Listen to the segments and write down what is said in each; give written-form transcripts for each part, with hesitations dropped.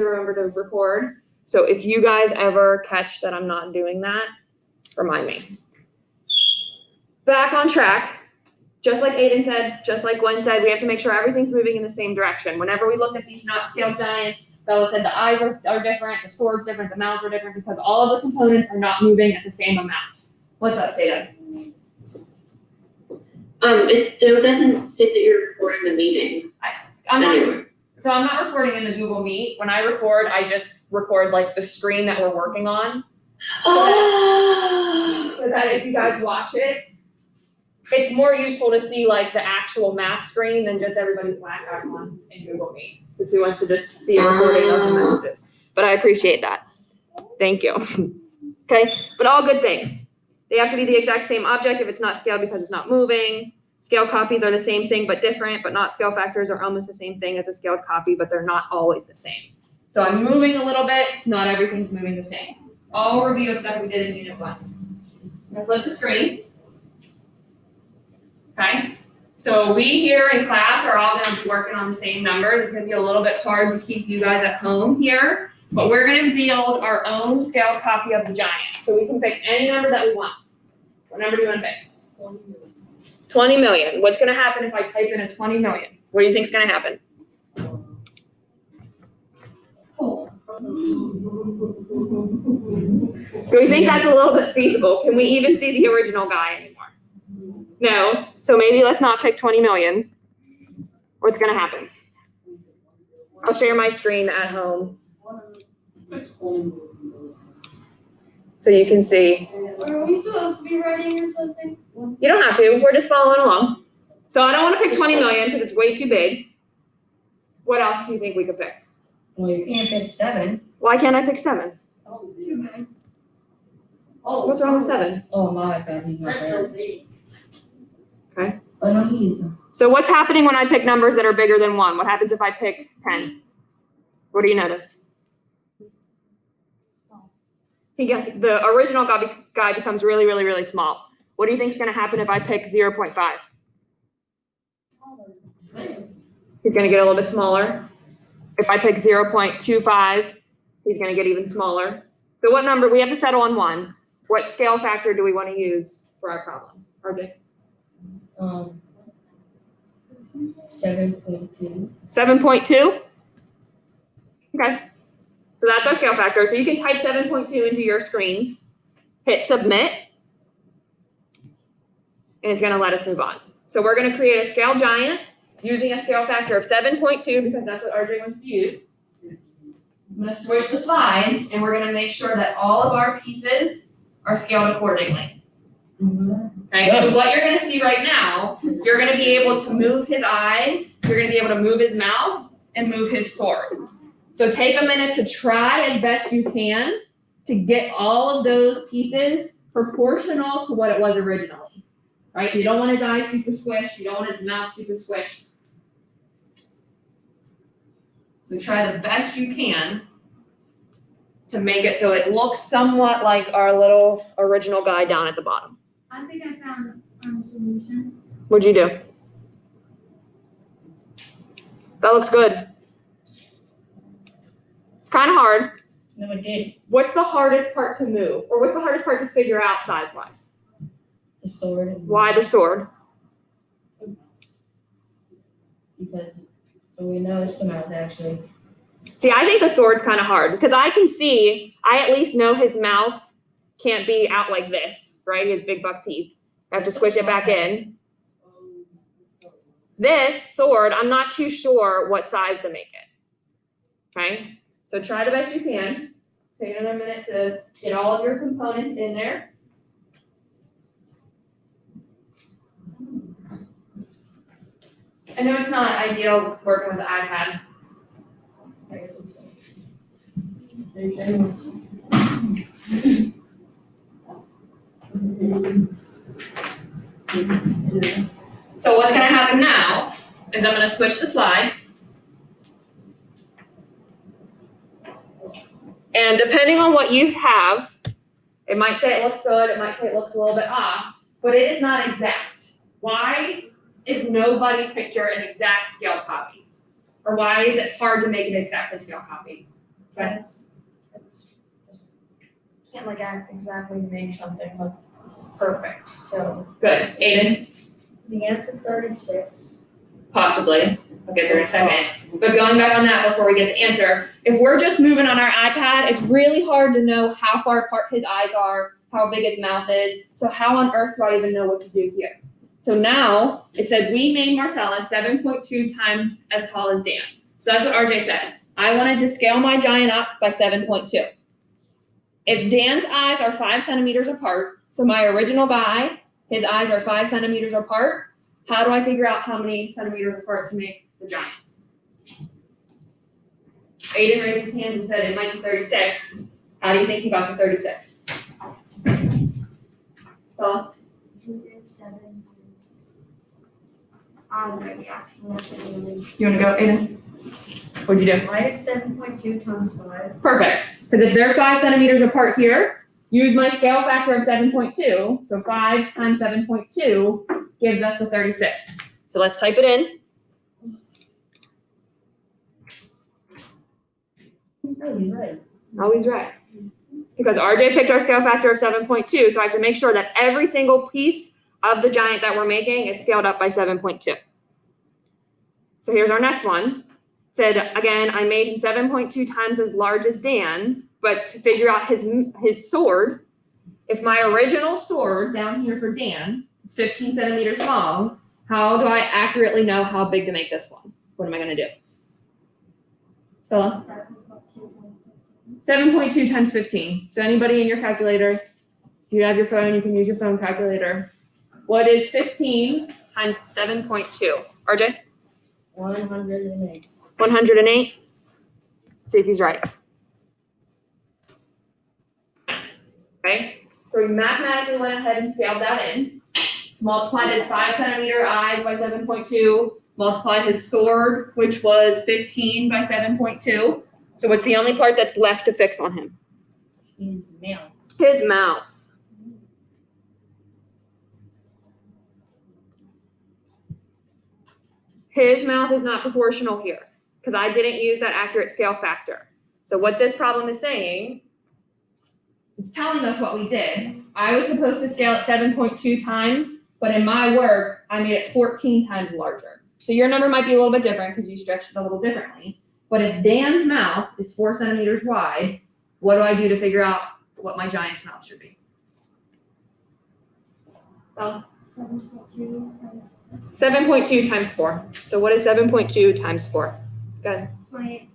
remember to record. So if you guys ever catch that I'm not doing that, remind me. Back on track. Just like Aiden said, just like Gwen said, we have to make sure everything's moving in the same direction. Whenever we look at these not scaled giants, Bella said the eyes are different, the sword's different, the mouths are different because all of the components are not moving at the same amount. What's up, Seda? It still doesn't say that you're recording the meeting. I'm not recording in the Google Meet. When I record, I just record like the screen that we're working on. So that if you guys watch it, it's more useful to see like the actual math screen than just everybody's black icons in Google Meet. Because who wants to just see a recording of the messages? But I appreciate that. Thank you. Okay, but all good things. They have to be the exact same object if it's not scaled because it's not moving. Scale copies are the same thing but different, but not scale factors are almost the same thing as a scaled copy, but they're not always the same. So I'm moving a little bit, not everything's moving the same. All review of stuff we did in Unit 1. I'm gonna flip the screen. Okay, so we here in class are all gonna be working on the same numbers. It's gonna be a little bit hard to keep you guys at home here, but we're gonna build our own scale copy of the giant. So we can pick any number that we want. What number do you wanna pick? 20 million. What's gonna happen if I type in a 20 million? What do you think's gonna happen? Do we think that's a little bit feasible? Can we even see the original guy anymore? No. So maybe let's not pick 20 million. What's gonna happen? I'll share my screen at home so you can see. Are we supposed to be writing or something? You don't have to. We're just following along. So I don't want to pick 20 million because it's way too big. What else do you think we could pick? Well, you can't pick 7. Why can't I pick 7? Oh. What's wrong with 7? Oh, my bad. He's not That's there. so big. Okay. Oh, no, he is. So what's happening when I pick numbers that are bigger than 1? What happens if I pick 10? What do you notice? The original guy becomes really, really, really small. What do you think is going to happen if I pick 0.5? He's going to get a little bit smaller. If I pick 0.25, he's going to get even smaller. So what number? We have to settle on 1. What scale factor do we want to use for our problem? RJ? 7.2. 7.2? Okay. So that's our scale factor. So you can type 7.2 into your screens, hit submit, and it's going to let us move on. So we're going to create a scale giant using a scale factor of 7.2 because that's what RJ wants to use. I'm going to switch the slides, and we're going to make sure that all of our pieces are scaled accordingly. Okay, so what you're going to see right now, you're going to be able to move his eyes, you're going to be able to move his mouth, and move his sword. So take a minute to try as best you can to get all of those pieces proportional to what it was originally, right? You don't want his eyes super squished, you don't want his mouth super squished. So try the best you can to make it so it looks somewhat like our little original guy down at the bottom. I think I found a solution. What'd you do? That looks good. It's kind of hard. No, it did. What's the hardest part to move? Or what's the hardest part to figure out size-wise? The sword. Why the sword? Because we know it's the mouth, actually. See, I think the sword's kind of hard because I can see, I at least know his mouth can't be out like this, right? His big buck teeth. I have to squish it back in. This sword, I'm not too sure what size to make it. Okay? So try the best you can. Take another minute to get all of your components in there. I know it's not ideal working with the iPad. So what's going to happen now is I'm going to switch the slide. And depending on what you have, it might say it looks good, it might say it looks a little bit off, but it is not exact. Why is nobody's picture an exact scale copy? Or why is it hard to make an exactly scale copy? Okay. It's just, can't like exactly make something look perfect, so. Good. Aiden? Is the answer 36? Possibly. I'll get there in a second. But going back on that before we get the answer, if we're just moving on our iPad, it's really hard to know how far apart his eyes are, how big his mouth is. So how on earth do I even know what to do here? So now it said we made Marcellus 7.2 times as tall as Dan. So that's what RJ said. I wanted to scale my giant up by 7.2. If Dan's eyes are 5 centimeters apart, so my original guy, his eyes are 5 centimeters apart, how do I figure out how many centimeters apart to make the giant? Aiden raised his hand and said it might be 36. How do you think he got the 36? Well, 7. you wanna go, Aiden? What'd you do? I did 7.2 times 5. Perfect, because if they're 5 centimeters apart here, use my scale factor of 7.2, so 5 times 7.2 gives us the 36. So let's type it in. Oh, he's right. Always right. Because RJ picked our scale factor of 7.2, so I have to make sure that every single piece of the giant that we're making is scaled up by 7.2. So here's our next one. It said, again, I made him 7.2 times as large as Dan, but to figure out his sword, if my original sword down here for Dan is 15 centimeters long, how do I accurately know how big to make this one? What am I gonna do? Phyllis? 7.2 times 15. So anybody in your calculator, if you have your phone, you can use your phone calculator. What is 15 times 7.2? RJ? 108. 108? See if he's right. Nice. Okay, so we mathematically went ahead and scaled that in. Multiplied his 5 centimeter eyes by 7.2. Multiplied his sword, which was 15 by 7.2. So what's the only part that's left to fix on him? His mouth. His mouth. His mouth is not proportional here because I didn't use that accurate scale factor. So what this problem is saying, it's telling us what we did. I was supposed to scale it 7.2 times, but in my work, I made it 14 times larger. So your number might be a little bit different because you stretched it a little differently. But if Dan's mouth is 4 centimeters wide, what do I do to figure out what my giant's mouth should be? Well, 7.2 times 7.2 times 4. So what is 7.2 times 4? Good. 28.8.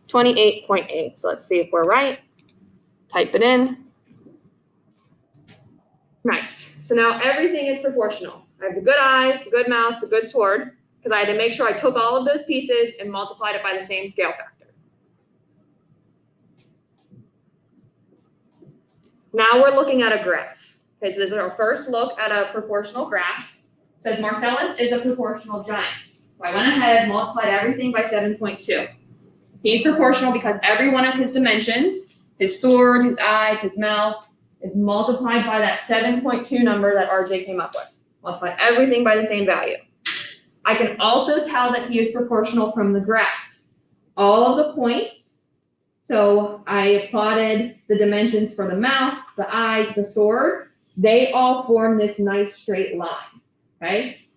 28.8. So let's see if we're right. Type it in. Nice. So now everything is proportional. I have the good eyes, the good mouth, the good sword, because I had to make sure I took all of those pieces and multiplied it by the same scale factor. Now we're looking at a graph. Okay, so this is our first look at a proportional graph. It says Marcellus is a proportional giant. So I went ahead and multiplied everything by 7.2. He's proportional because every one of his dimensions, his sword, his eyes, his mouth, is multiplied by that 7.2 number that RJ came up with. Multiply everything by the same value. I can also tell that he is proportional from the graph. All of the points, so I plotted the dimensions for the mouth, the eyes, the sword, they all form this nice straight line, okay?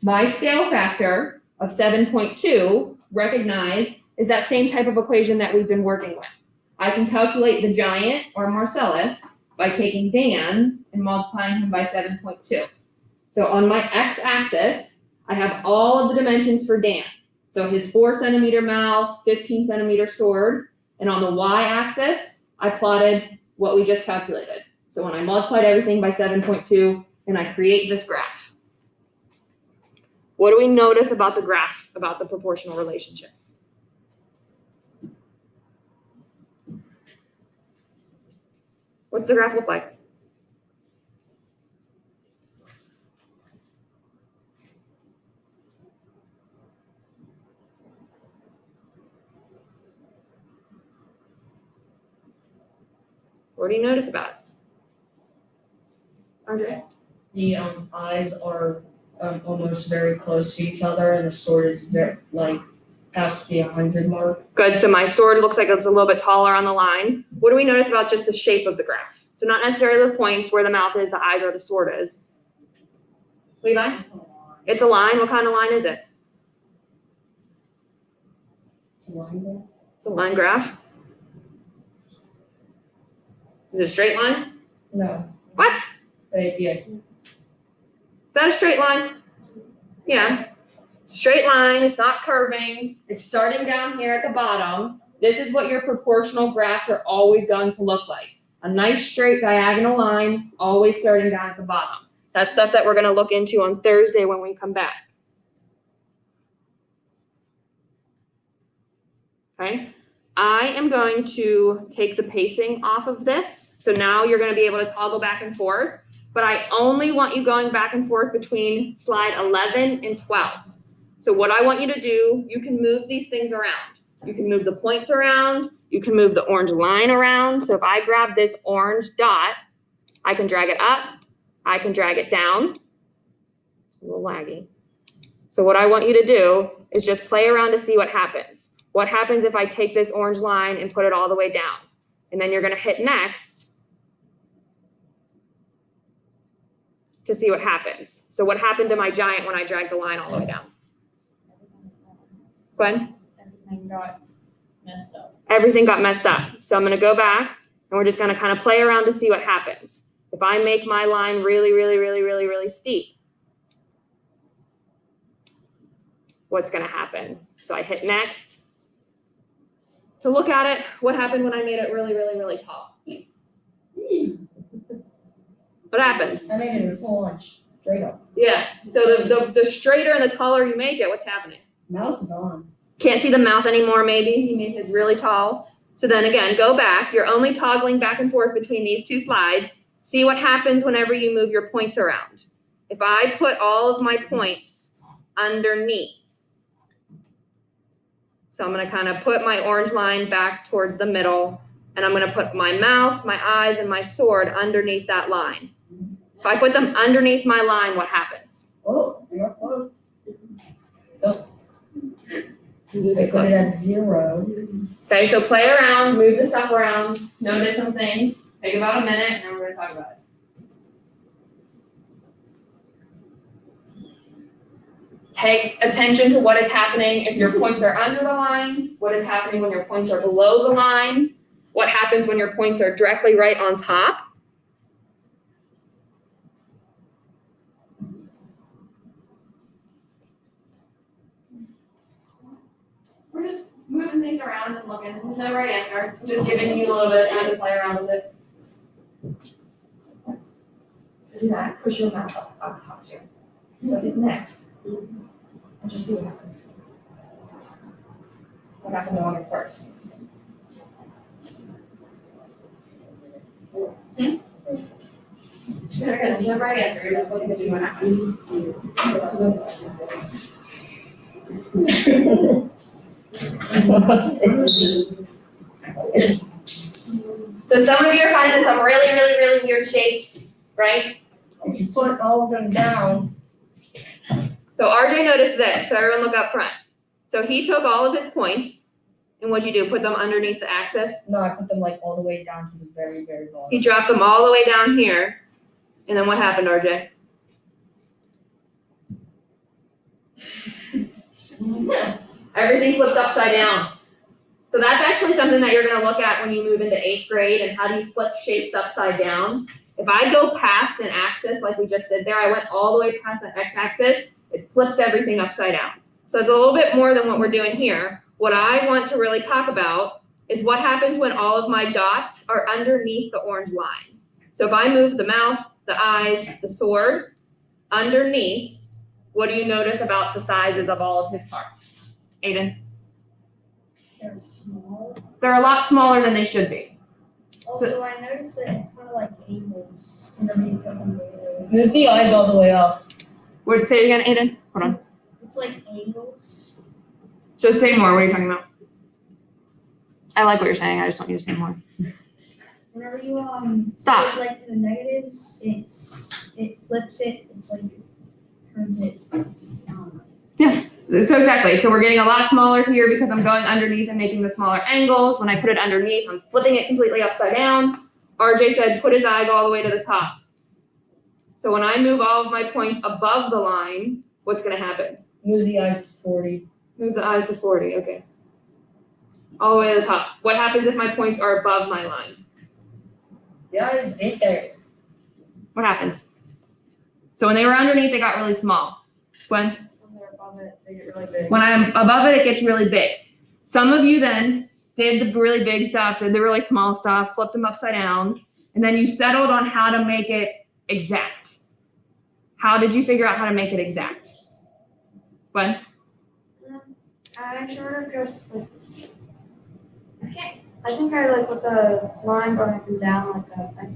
My scale factor of 7.2, recognize, is that same type of equation that we've been working with. I can calculate the giant, or Marcellus, by taking Dan and multiplying him by 7.2. So on my x-axis, I have all of the dimensions for Dan. So his 4 centimeter mouth, 15 centimeter sword, and on the y-axis, I plotted what we just calculated. So when I multiplied everything by 7.2, and I create this graph. What do we notice about the graph, about the proportional relationship? What's the graph look like? What do you notice about it? RJ? The eyes are almost very close to each other, and the sword is very Past the 100 mark. Good, so my sword looks like it's a little bit taller on the line. What do we notice about just the shape of the graph? So not necessarily the points where the mouth is, the eyes, or the sword is. Levi? It's a line. What kind of line is it? It's a line there. It's a line graph. Is it a straight line? No, What? but yeah, Is that a straight line? Yeah. Straight line, it's not curving, it's starting down here at the bottom. This is what your proportional graphs are always going to look like. A nice straight diagonal line, always starting down at the bottom. That's stuff that we're gonna look into on Thursday when we come back. Okay, I am going to take the pacing off of this. So now you're gonna be able to toggle back and forth, but I only want you going back and forth between slide 11 and 12. So what I want you to do, you can move these things around. You can move the points around, you can move the orange line around. So if I grab this orange dot, I can drag it up, I can drag it down. A little laggy. So what I want you to do is just play around to see what happens. What happens if I take this orange line and put it all the way down? And then you're gonna hit next to see what happens. So what happened to my giant when I dragged the line all the way down? Gwen? everything got messed up. Everything got messed up. So I'm gonna go back and we're just gonna kind of play around to see what happens. If I make my line really, really, really, really, really steep, what's gonna happen? So I hit next. To look at it, what happened when I made it really, really, really tall? What happened? I made it a full on straight up. Yeah, so the straighter and the taller you make it, what's happening? Mouth's gone. Can't see the mouth anymore, maybe. He made his really tall. So then again, go back. You're only toggling back and forth between these two slides. See what happens whenever you move your points around. If I put all of my points underneath, so I'm gonna kind of put my orange line back towards the middle, and I'm gonna put my mouth, my eyes, and my sword underneath that line. If I put them underneath my line, what happens? Oh, we got close. Move I it put it closer. at 0. Okay, so play around, move the stuff around, notice some things, take about a minute, and then we're gonna talk about it. Pay attention to what is happening if your points are under the line, what is happening when your points are below the line, what happens when your points are directly right on top. We're just moving things around and looking, there's no right answer, I'm just giving you a little bit of time to play around with it. So do that, push your mouth up top too. So hit next, and just see what happens. What happened to one of your parts? There's no right answer, you're just looking to see what happens. So some of you are finding some really, really, really weird shapes, right? If you put all of them down, So RJ noticed this, so everyone look up front. So he took all of his points, and what'd you do, put them underneath the axis? no, I put them like all the way down to the very, very bottom. He dropped them all the way down here, and then what happened, RJ? Everything flipped upside down. So that's actually something that you're gonna look at when you move into 8th grade and how do you flip shapes upside down. If I go past an axis like we just did there, I went all the way past the x-axis, it flips everything upside down. So it's a little bit more than what we're doing here. What I want to really talk about is what happens when all of my dots are underneath the orange line. So if I move the mouth, the eyes, the sword underneath, what do you notice about the sizes of all of his parts? Aiden? They're small. They're a lot smaller than they should be. Also, I noticed that it's kind of like angles underneath them. Move the eyes all the way up. Wait, say it again, Aiden. Hold on. It's like angles. So say more. What are you talking about? I like what you're saying. I just want you to say more. Whenever you Stop. go, like to the negatives, it flips it. It's like turns it. So exactly, so we're getting a lot smaller here because I'm going underneath and making the smaller angles. When I put it underneath, I'm flipping it completely upside down. RJ said, put his eyes all the way to the top. So when I move all of my points above the line, what's gonna happen? Move the eyes to 40. Move the eyes to 40, okay. All the way to the top. What happens if my points are above my line? The eyes ain't there. What happens? So when they were underneath, they got really small. When When they're above it, they get really big. When I'm above it, it gets really big. Some of you then did the really big stuff, did the really small stuff, flipped them upside down, and then you settled on how to make it exact. How did you figure out how to make it exact? When? I sort of just like, I think I like with the line going up and down like that. Like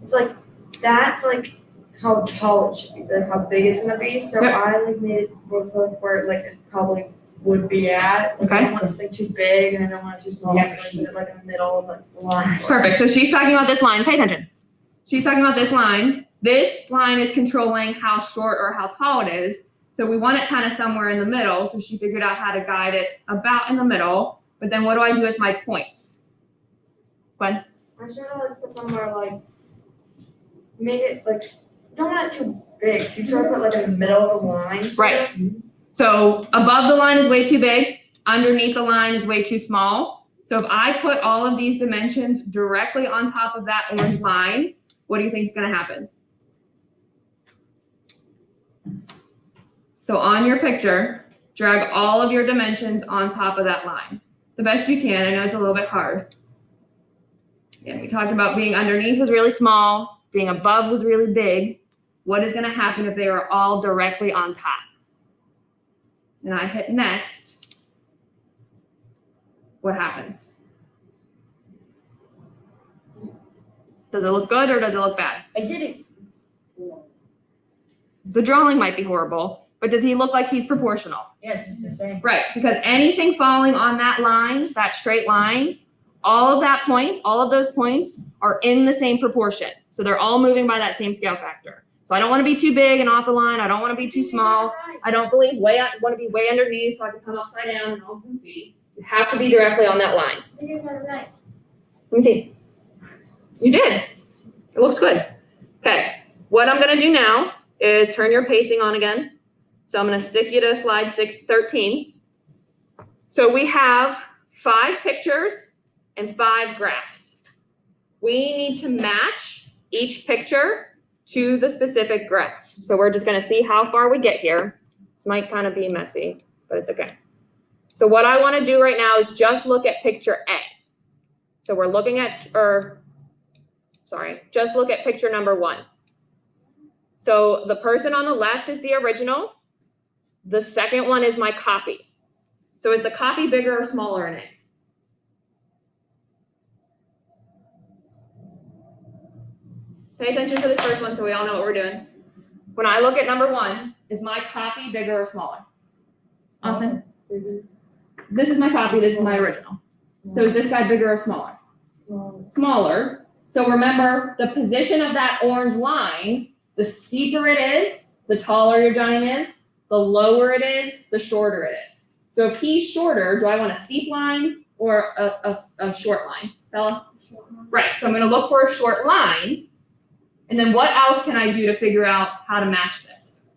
it's like that's like how tall it should be, like how big it's gonna be. So Yep. I like made it look where like it probably would be at. Like, I Okay. don't want something too big and I don't want it too small. So I put it like in the middle of like the line. Perfect. So she's talking about this line. Pay attention. She's talking about this line. This line is controlling how short or how tall it is. So we want it kind of somewhere in the middle. So she figured out how to guide it about in the middle. But then what do I do with my points? When? I sort of like put somewhere like made it like you don't want it too big. So you sort of put like in the middle of the line. sort Right. of. So above the line is way too big. Underneath the line is way too small. So if I put all of these dimensions directly on top of that orange line, what do you think is going to happen? So on your picture, drag all of your dimensions on top of that line. The best you can. I know it's a little bit hard. Again, we talked about being underneath was really small, being above was really big. What is going to happen if they are all directly on top? And I hit next. What happens? Does it look good or does it look bad? I did it. The drawing might be horrible, but does he look like he's proportional? Yeah, it's just the same. Right, because anything falling on that line, that straight line, all of those points are in the same proportion. So they're all moving by that same scale factor. So I don't want to be too big and off the line. I don't want to be too small. I don't want to be way underneath so I can come upside down and all goofy. You have to be directly on that line. You got it right. Let me see. You did. It looks good. Okay, what I'm gonna do now is turn your pacing on again. So I'm gonna stick you to slide 13. So we have 5 pictures and 5 graphs. We need to match each picture to the specific graph. So we're just gonna see how far we get here. This might kind of be messy, but it's okay. So what I wanna do right now is just look at picture A. So we're looking at, just look at picture number 1. So the person on the left is the original. The second one is my copy. So is the copy bigger or smaller in it? Pay attention to this first one so we all know what we're doing. When I look at number 1, is my copy bigger or smaller? Austin? This is my copy, this is my original. So is this guy bigger or smaller? Smaller. So remember, the position of that orange line, the steeper it is, the taller your giant is, the lower it is, the shorter it is. So if he's shorter, do I want a steep line or a short line? Bella? Right, so I'm gonna look for a short line. And then what else can I do to figure out how to match this?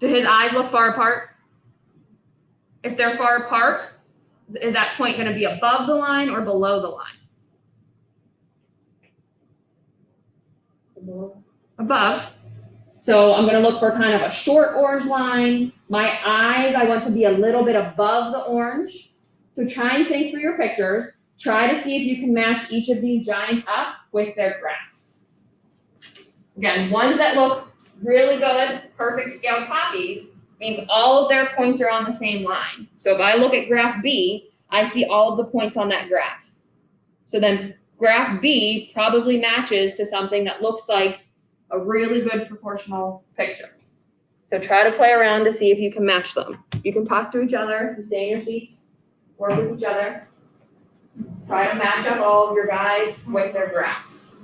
Do his eyes look far apart? If they're far apart, is that point going to be above the line or below the line? Above. So I'm going to look for kind of a short orange line. My eyes, I want to be a little bit above the orange. So try and think through your pictures. Try to see if you can match each of these giants up with their graphs. Again, ones that look really good, perfect scale copies, means all of their points are on the same line. So if I look at graph B, I see all of the points on that graph. So then graph B probably matches to something that looks like a really good proportional picture. So try to play around to see if you can match them. You can talk to each other, you stay in your seats, work with each other. Try to match up all of your guys with their graphs.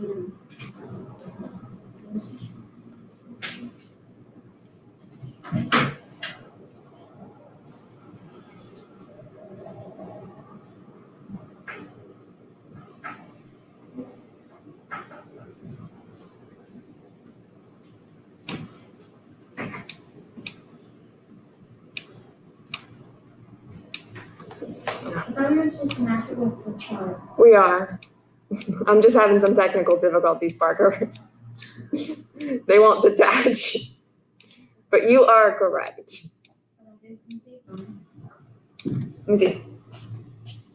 I thought we were supposed to match it with the chart. We are. I'm just having some technical difficulties, Parker. They won't detach. But you are correct. Let me see.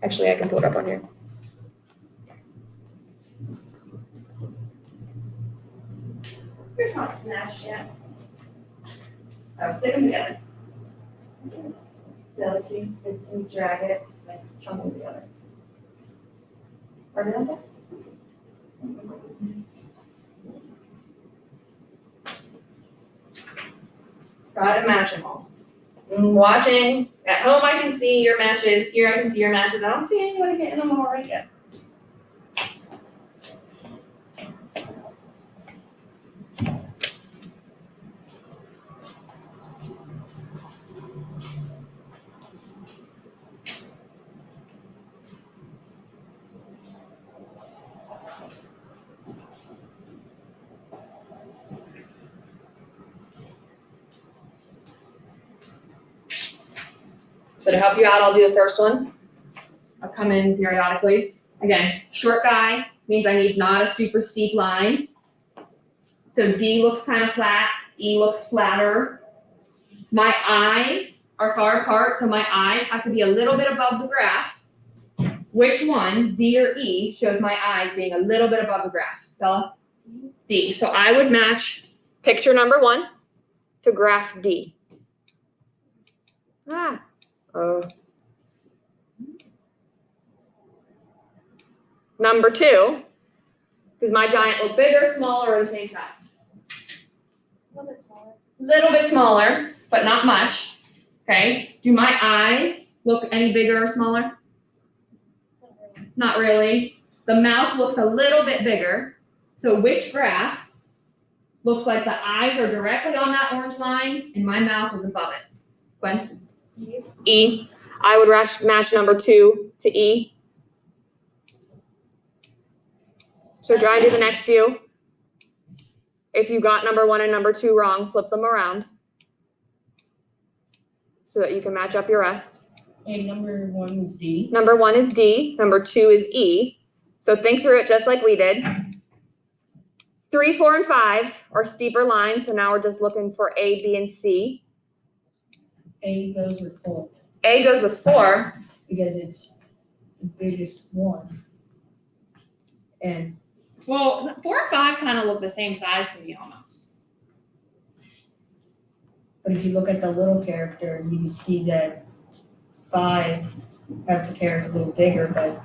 Actually, I can pull it up on here. Here's not matched yet. I'll stick them together. Yeah, let's see. If we drag it, like chunk them together. Are they okay? Try to match them all. Watching at home, I can see your matches. Here, I can see your matches. I don't see anybody getting them all right yet. So to help you out, I'll do the first one. I'll come in periodically. Again, short guy means I need not a super steep line. So D looks kind of flat, E looks flatter. My eyes are far apart, so my eyes have to be a little bit above the graph. Which one, D or E, shows my eyes being a little bit above the graph? Bella? D. So I would match picture number 1 to graph D. Number 2, does my giant look bigger, smaller, or the same size? A little bit smaller. Little bit smaller, but not much. Okay. Do my eyes look any bigger or smaller? Not really. The mouth looks a little bit bigger. So which graph looks like the eyes are directly on that orange line and my mouth is above it? Gwen? E. I would match number 2 to E. So try and do the next few. If you got number 1 and number 2 wrong, flip them around so that you can match up your rest. And number 1 was D. Number 1 is D, number 2 is E. So think through it just like we did. 3, 4, and 5 are steeper lines, so now we're just looking for A, B, and C. A goes with 4 A goes with 4. because it's the biggest one. And Well, 4 and 5 kind of look the same size to me almost. but if you look at the little character, you can see that 5 has the character a little bigger, but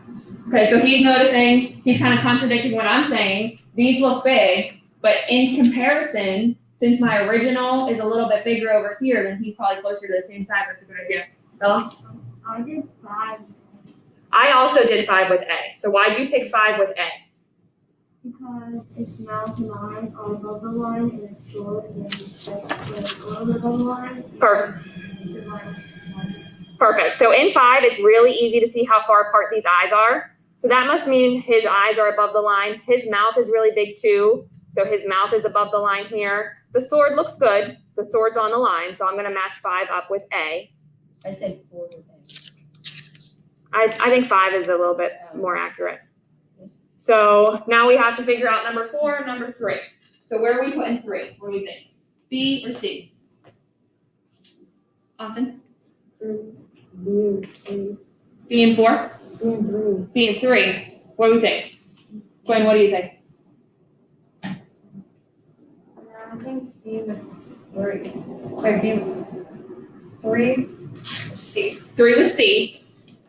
Okay, so he's noticing, he's kind of contradicting what I'm saying. These look big, but in comparison, since my original is a little bit bigger over here, then he's probably closer to the same size. That's a good idea. Bella? I did 5 I also did 5 with A. So why'd you pick 5 with A? because its mouth and eyes are above the line and its sword is like a little bit above the line. Perfect. The line's like- Perfect. So in 5, it's really easy to see how far apart these eyes are. So that must mean his eyes are above the line. His mouth is really big too. So his mouth is above the line here. The sword looks good. The sword's on the line. So I'm going to match 5 up with A. I said 4 with A. I think 5 is a little bit more accurate. So now we have to figure out number 4 and number 3. So where are we putting 3? What do we think? B or C? Austin? B and 4? B and 3. What do we think? Gwen, what do you think? I think B with 3. Wait, B with 3. C. 3 with C.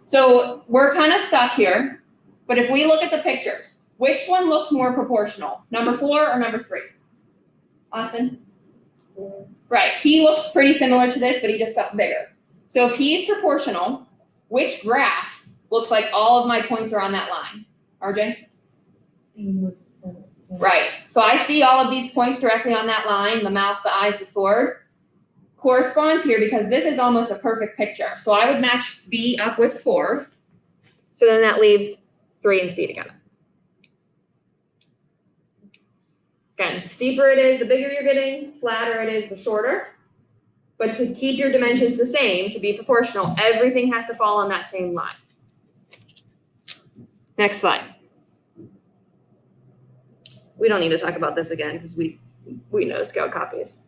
So we're kind of stuck here. But if we look at the pictures, which one looks more proportional? Number 4 or number 3? Austin? Right. He looks pretty similar to this, but he just got bigger. So if he's proportional, which graph looks like all of my points are on that line? RJ? B with 4. Right. So I see all of these points directly on that line, the mouth, the eyes, the sword. Corresponds here because this is almost a perfect picture. So I would match B up with 4. So then that leaves 3 and C together. Again, the steeper it is, the bigger you're getting, flatter it is, the shorter. But to keep your dimensions the same, to be proportional, everything has to fall on that same line. Next slide. We don't need to talk about this again because we know scale copies.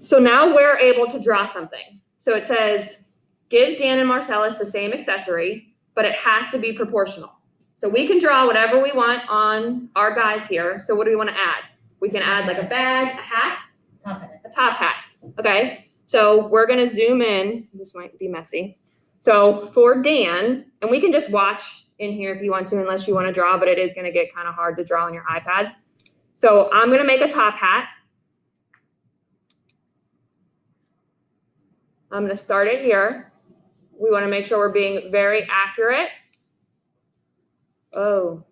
So now we're able to draw something. So it says, give Dan and Marcellus the same accessory, but it has to be proportional. So we can draw whatever we want on our guys here. So what do we want to add? We can add like a bag, a hat, Top hat. a top hat. Okay, so we're gonna zoom in. This might be messy. So for Dan, and we can just watch in here if you want to, unless you want to draw, but it is gonna get kind of hard to draw on your iPads. So I'm gonna make a top hat. I'm gonna start it here. We want to make sure we're being very accurate. Oh,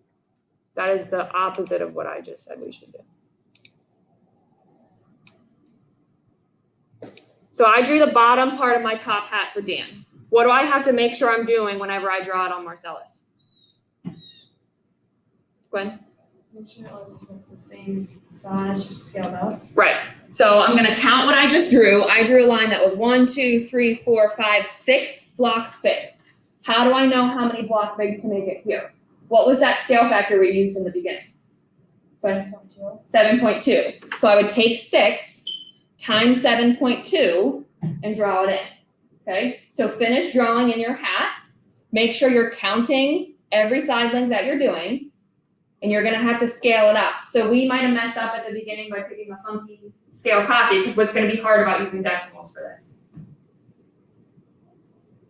that is the opposite of what I just said we should do. So I drew the bottom part of my top hat for Dan. What do I have to make sure I'm doing whenever I draw it on Marcellus? Gwen? Make sure all is like the same size, just scaled up. Right. So I'm gonna count what I just drew. I drew a line that was 1, 2, 3, 4, 5, 6 blocks big. How do I know how many block bigs to make it here? What was that scale factor we used in the beginning? 7.2. So I would take 6 times 7.2 and draw it in. Okay, so finish drawing in your hat. Make sure you're counting every side length that you're doing, and you're gonna have to scale it up. So we might have messed up at the beginning by picking a funky scale copy, because what's gonna be hard about using decimals for this?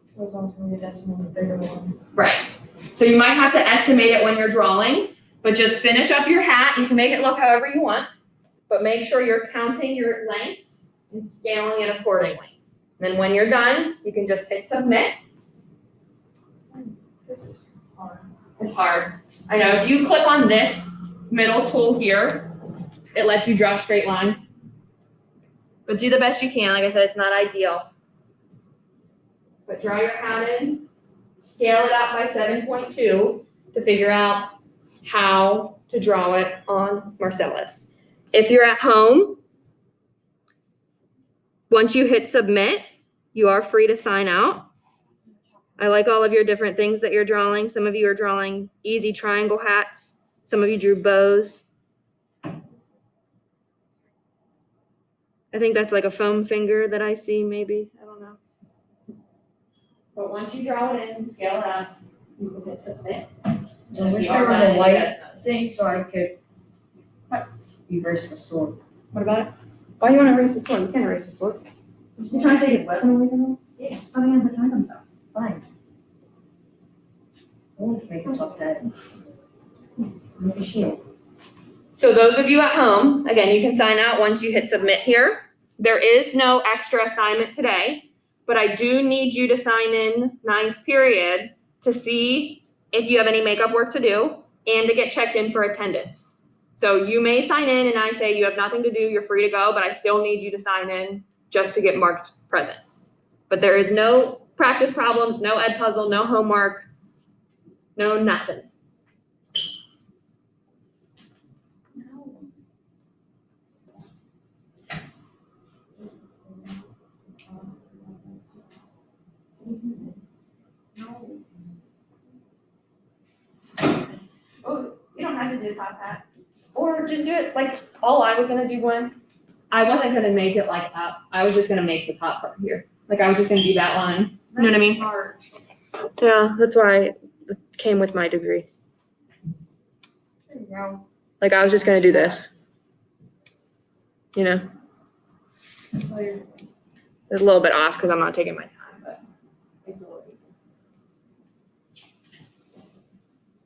So it's on the decimal, the bigger one. Right. So you might have to estimate it when you're drawing, but just finish up your hat. You can make it look however you want, but make sure you're counting your lengths and scaling it accordingly. Then when you're done, you can just hit submit. This is hard. It's hard. I know, if you click on this middle tool here, it lets you draw straight lines. But do the best you can. Like I said, it's not ideal. But draw your hat in, scale it up by 7.2 to figure out how to draw it on Marcellus. If you're at home, once you hit submit, you are free to sign out. I like all of your different things that you're drawing. Some of you are drawing easy triangle hats. Some of you drew bows. I think that's like a foam finger that I see maybe. I don't know. But once you draw it in, scale it up, you can hit submit. I wish there was a light thing so I could erase the sword. What about it? Why do you want to erase the sword? You can't erase the sword. You trying to take his weapon away from him? Yeah. Oh, yeah, but time himself. Fine. I want to make a top hat. Make a shield. So those of you at home, again, you can sign out once you hit submit here. There is no extra assignment today, but I do need you to sign in 9th period to see if you have any makeup work to do and to get checked in for attendance. So you may sign in and I say you have nothing to do, you're free to go, but I still need you to sign in just to get marked present. But there is no practice problems, no ed puzzle, no homework, no nothing. Oh, you don't have to do a top hat. Or just do it like all I was gonna do when I wasn't gonna make it like up. I was just gonna make the top part here. Like I was just gonna do that line. You know what I mean? Smart. Yeah, that's why it came with my degree. There you go. Like I was just gonna do this. You know, So you're- it's a little bit off because I'm not taking my time, but it's a little easy.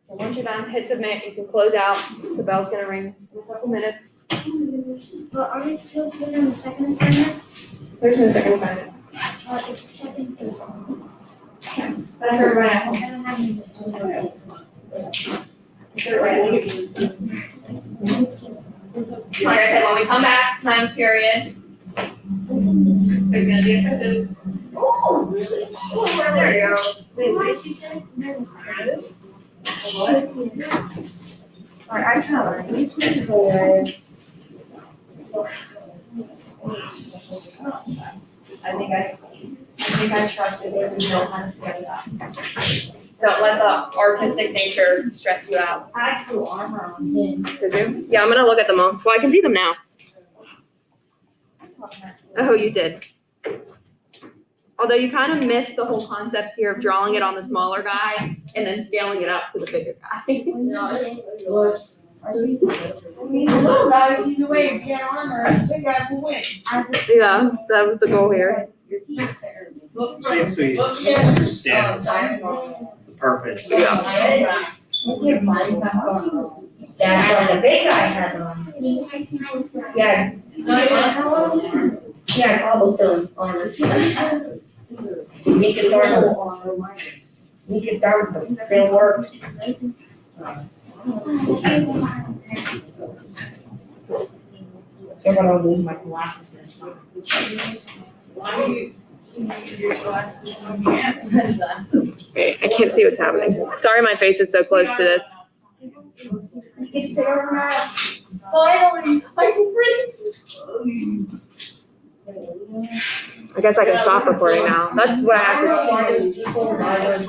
So once you're done, hit submit, you can close out. The bell's gonna ring in a couple minutes. But are we supposed to do on the second assignment? There's no second assignment. It's checking for this one. That's everybody at home. I don't have any. That's everybody at home. Like I said, when we come back, 9th period, there's gonna be a food. Oh, really? Oh, there you go. Wait, what did you say? Alright, I tried. I think I trusted it, we don't have to get that. Don't let the artistic nature stress you out. I have full armor on him. Did you? Yeah, I'm gonna look at them all. Well, I can see them now. Oh, you did. Although you kind of missed the whole concept here of drawing it on the smaller guy and then scaling it up to the bigger guy. I mean, the little guy, either way, if you get armor, the big guy will win. Yeah, that was the goal here. Pretty sweet. Understand the purpose. Yeah. Yeah, the big guy has on. Yeah. Yeah, cobblestone armor. You can start with the real work. So I'm gonna lose my glasses this time. Okay, I can't see what's happening. Sorry, my face is so close to this. Finally, I can breathe. I guess I can stop recording now. That's what I have to Why those people, why those